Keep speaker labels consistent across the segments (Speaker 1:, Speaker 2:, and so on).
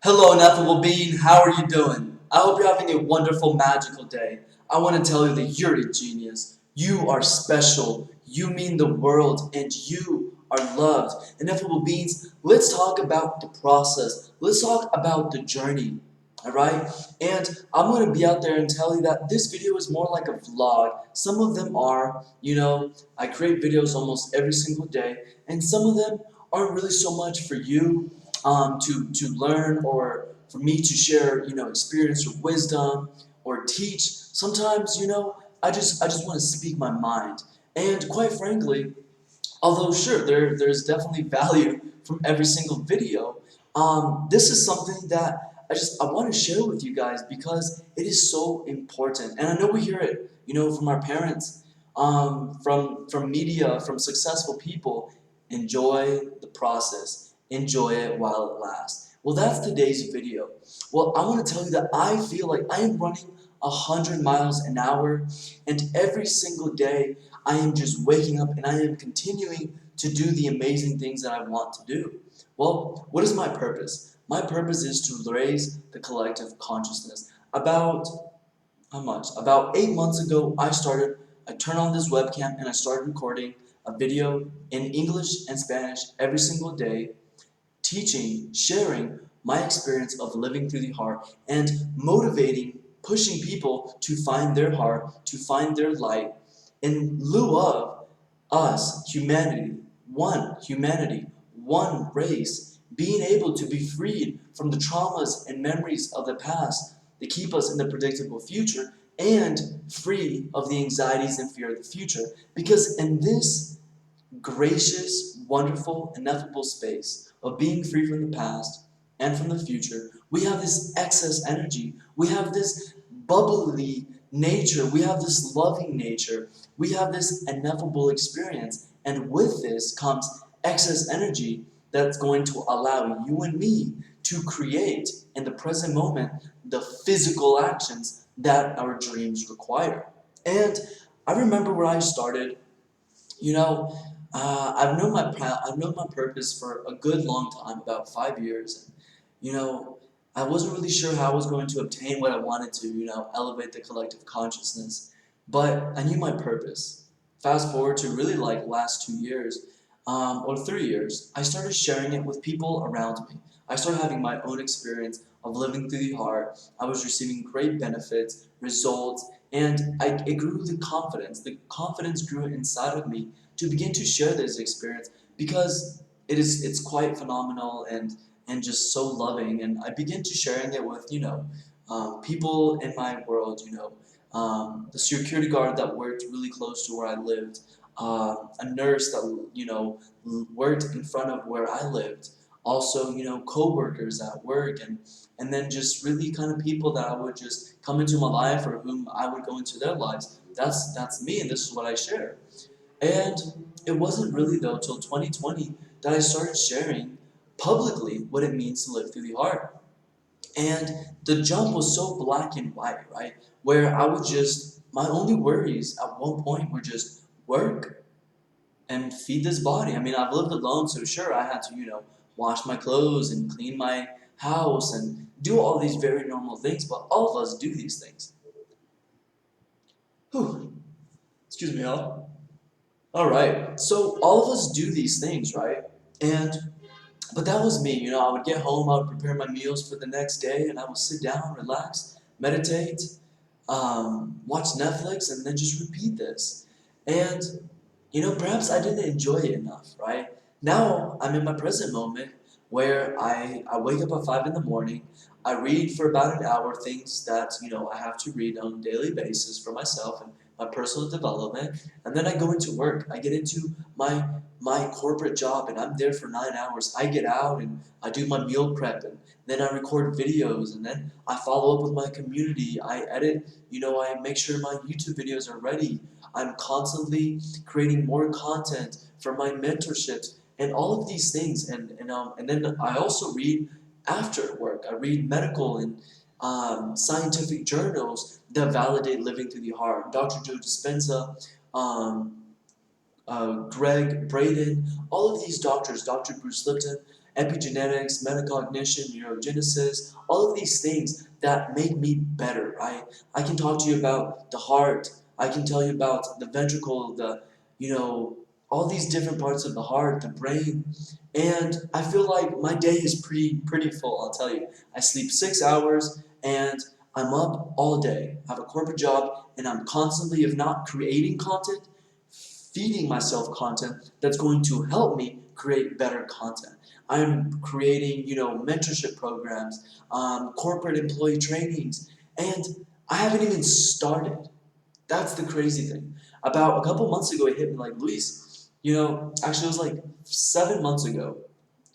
Speaker 1: Hello, ineffable being. How are you doing? I hope you're having a wonderful, magical day. I want to tell you that you're a genius. You are special. You mean the world, and you are loved. Ineffable beings, let's talk about the process. Let's talk about the journey. Alright? And I'm going to be out there and tell you that this video is more like a vlog. Some of them are, I create videos almost every single day, and some of them aren't really so much for you to learn or for me to share, experience or wisdom or teach. Sometimes, I just want to speak my mind. And quite frankly, although sure, there's definitely value from every single video, this is something that I want to share with you guys because it is so important. And I know we hear it, from our parents, from media, from successful people. Enjoy the process. Enjoy it while it lasts. Well, that's today's video. Well, I want to tell you that I feel like I am running 100 miles an hour, and every single day I am just waking up and I am continuing to do the amazing things that I want to do. Well, what is my purpose? My purpose is to raise the collective consciousness. About how much? About 8 months ago, I turned on this webcam and I started recording a video in English and Spanish every single day, teaching, sharing my experience of living through the heart and motivating, pushing people to find their heart, to find their light, in lieu of us, humanity, one race, being able to be freed from the traumas and memories of the past that keep us in the predictable future, and free of the anxieties and fear of the future. Because in this gracious, wonderful, ineffable space of being free from the past and from the future, we have this excess energy. We have this bubbly nature. We have this loving nature. We have this ineffable experience. And with this comes excess energy that's going to allow you and me to create in the present moment the physical actions that our dreams require. And I remember where I started. You know, I've known my purpose for a good long time, about 5 years. And, I wasn't really sure how I was going to obtain what I wanted to, elevate the collective consciousness. But I knew my purpose. Fast forward to really like last 2 years, or 3 years, I started sharing it with people around me. I started having my own experience of living through the heart. I was receiving great benefits, results, and it grew the confidence. The confidence grew inside of me to begin to share this experience because it's quite phenomenal and just so loving. And I began to sharing it with people in my world. The security guard that worked really close to where I lived, a nurse that worked in front of where I lived. Also, co-workers at work, and then just really kind of people that I would just come into my life or whom I would go into their lives. That's me, and this is what I share. And it wasn't really though till 2020 that I started sharing publicly what it means to live through the heart. And the jump was so black and white, right? Where I would just, my only worries at one point were just work and feed this body. I mean, I've lived alone, so sure, I had to, wash my clothes and clean my house and do all these very normal things, but all of us do these things. Whew. Excuse me, y'all. All right, so all of us do these things, right? And but that was me, I would get home, I would prepare my meals for the next day, and I would sit down, relax, meditate, watch Netflix, and then just repeat this. And, perhaps I didn't enjoy it enough, right? Now, I'm in my present moment where I wake up at 5 in the morning, I read for about an hour things that, I have to read on a daily basis for myself and my personal development, and then I go into work. I get into my corporate job, and I'm there for 9 hours. I get out and I do my meal prep, and then I record videos, and then I follow up with my community. I edit, I make sure my YouTube videos are ready. I'm constantly creating more content for my mentorships and all of these things. And then I also read after work. I read medical and scientific journals that validate living through the heart. Dr. Joe Dispenza, Greg Braden, all of these doctors, Dr. Bruce Lipton, epigenetics, metacognition, neurogenesis, all of these things that make me better, right? I can talk to you about the heart. I can tell you about the ventricle, all these different parts of the heart, the brain. And I feel like my day is pretty full, I'll tell you. I sleep 6 hours and I'm up all day. I have a corporate job and I'm constantly, if not creating content, feeding myself content that's going to help me create better content. I'm creating, mentorship programs, corporate employee trainings, and I haven't even started. That's the crazy thing. About a couple months ago, it hit me like, Luis, actually it was like 7 months ago.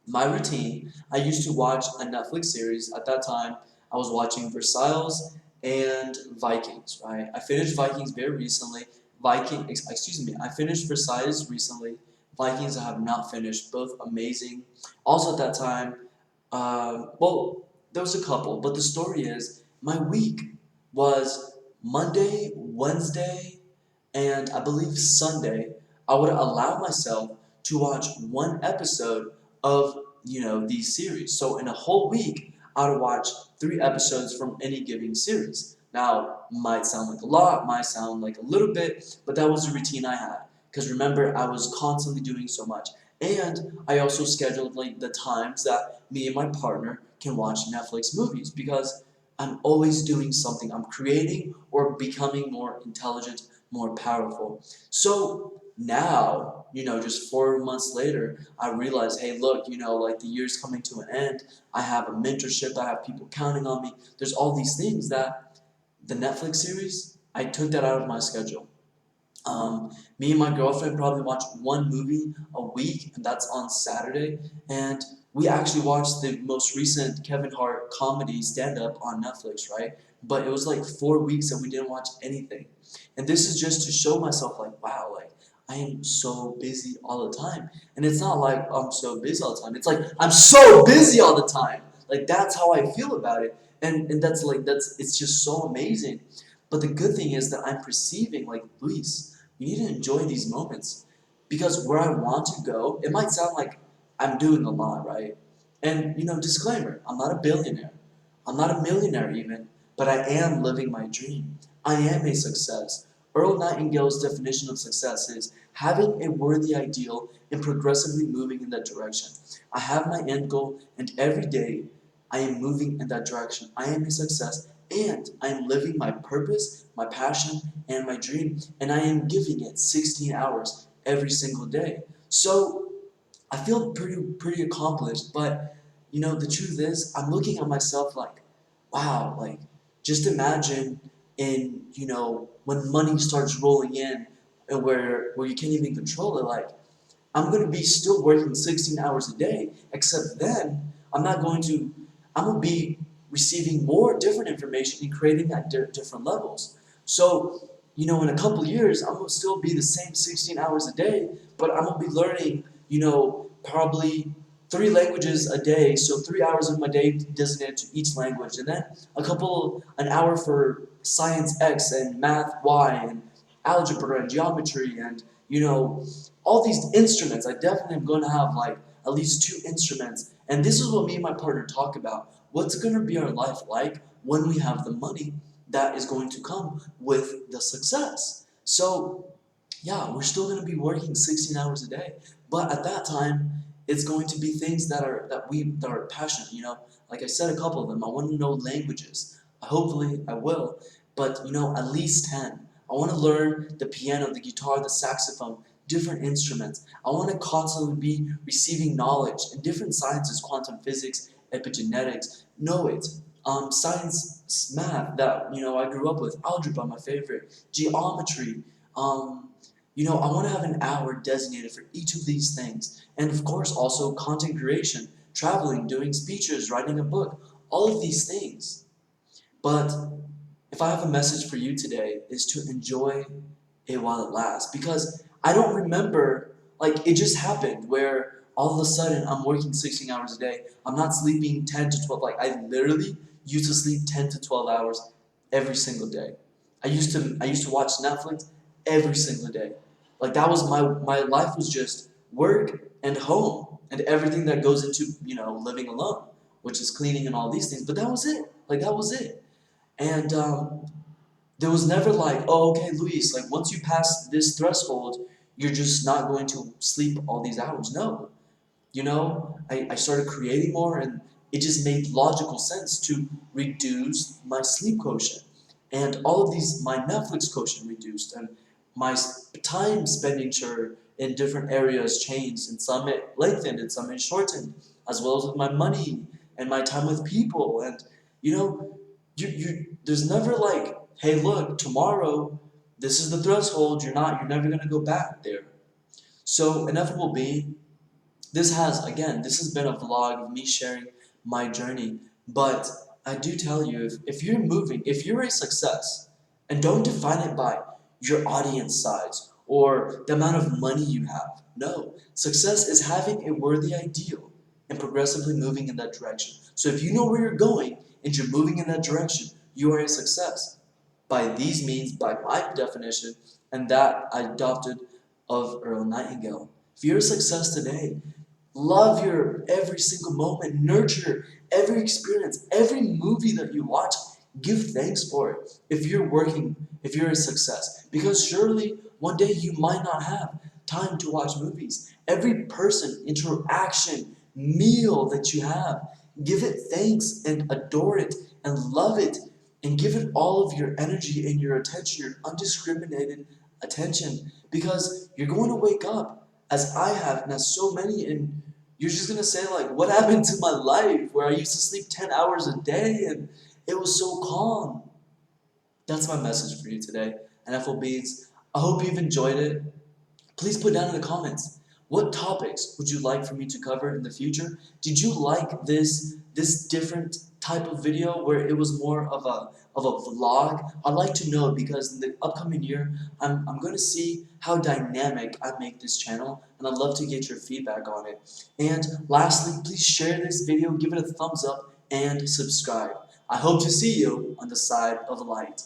Speaker 1: My routine, I used to watch a Netflix series. At that time, I was watching Versailles and Vikings, right? I finished Vikings very recently. I finished Versailles recently. Vikings I have not finished, both amazing. Also at that time, there was a couple, but the story is my week was Monday, Wednesday, and I believe Sunday. I would allow myself to watch one episode of these series. So in a whole week, I would watch 3 episodes from any given series. Now, might sound like a lot, might sound like a little bit, but that was the routine I had. Because remember, I was constantly doing so much. And I also scheduled like the times that me and my partner can watch Netflix movies because I'm always doing something. I'm creating or becoming more intelligent, more powerful. So now, just 4 months later, I realized, hey, look, like the year's coming to an end. I have a mentorship. I have people counting on me. There's all these things that the Netflix series, I took that out of my schedule. Me and my girlfriend probably watch one movie a week, and that's on Saturday. And we actually watched the most recent Kevin Hart comedy stand-up on Netflix, right? But it was like 4 weeks and we didn't watch anything. And this is just to show myself, like, wow, like, I am so busy all the time. And it's not like I'm so busy all the time. It's like, I'm so busy all the time. Like, that's how I feel about it. And it's just so amazing. But the good thing is that I'm perceiving, like, Luis, you need to enjoy these moments. Because where I want to go, it might sound like I'm doing a lot, right? And, disclaimer, I'm not a billionaire. I'm not a millionaire even, but I am living my dream. I am a success. Earl Nightingale's definition of success is having a worthy ideal and progressively moving in that direction. I have my end goal, and every day I am moving in that direction. I am a success, and I am living my purpose, my passion, and my dream, and I am giving it 16 hours every single day. So I feel pretty accomplished, but the truth is, I'm looking at myself like, wow, like just imagine when money starts rolling in and where you can't even control it, like I'm gonna be still working 16 hours a day, except then I'm gonna be receiving more different information and creating at different levels. So, in a couple years, I'm gonna still be the same 16 hours a day, but I'm gonna be learning, probably 3 languages a day, so 3 hours of my day designated to each language, and then an hour for science X and math Y and algebra and geometry and all these instruments. I definitely am going to have like at least 2 instruments, and this is what me and my partner talk about. What's going to be our life like when we have the money that is going to come with the success? So yeah, we're still going to be working 16 hours a day, but at that time, it's going to be things that are passionate. Like I said, a couple of them. I want to know languages. Hopefully, I will, but at least 10. I want to learn the piano, the guitar, the saxophone, different instruments. I want to constantly be receiving knowledge in different sciences, quantum physics, epigenetics. Know it. Science, math that I grew up with. Algebra, my favorite. Geometry. I want to have an hour designated for each of these things. And of course, also content creation, traveling, doing speeches, writing a book, all of these things. But if I have a message for you today, is to enjoy it while it lasts. Because I don't remember, like, it just happened where all of a sudden I'm working 16 hours a day. I'm not sleeping 10 to 12. Like, I literally used to sleep 10 to 12 hours every single day. I used to watch Netflix every single day. Like that was my life was just work and home. and everything that goes into, living alone, which is cleaning and all these things. But that was it. Like, that was it. And there was never like, oh, okay, Luis, like once you pass this threshold, you're just not going to sleep all these hours. No. I started creating more, and it just made logical sense to reduce my sleep quotient. And all of these, my Netflix quotient reduced, and my time expenditure in different areas changed, and some it lengthened and some it shortened, as well as with my money and my time with people. And there's never like, hey, look, tomorrow, this is the threshold. You're never gonna go back there. So ineffable being, this has been a vlog of me sharing my journey, but I do tell you, if you're moving, if you're a success, and don't define it by your audience size or the amount of money you have. No, success is having a worthy ideal and progressively moving in that direction. So if you know where you're going and you're moving in that direction, you are a success. By these means, by my definition, and that I adopted of Earl Nightingale. If you're a success today, love your every single moment. Nurture every experience, every movie that you watch. Give thanks for it. If you're a success. Because surely one day you might not have time to watch movies. Every person, interaction, meal that you have, give it thanks and adore it and love it and give it all of your energy and your attention, your undiscriminated attention. Because you're going to wake up, as I have, and as so many, and you're just going to say, like, what happened to my life where I used to sleep 10 hours a day and it was so calm? That's my message for you today. And FLBs, I hope you've enjoyed it. Please put down in the comments, what topics would you like for me to cover in the future? Did you like this different type of video where it was more of a vlog? I'd like to know, because in the upcoming year, I'm going to see how dynamic I make this channel, and I'd love to get your feedback on it. And lastly, please share this video, give it a thumbs up, and subscribe. I hope to see you on the side of light.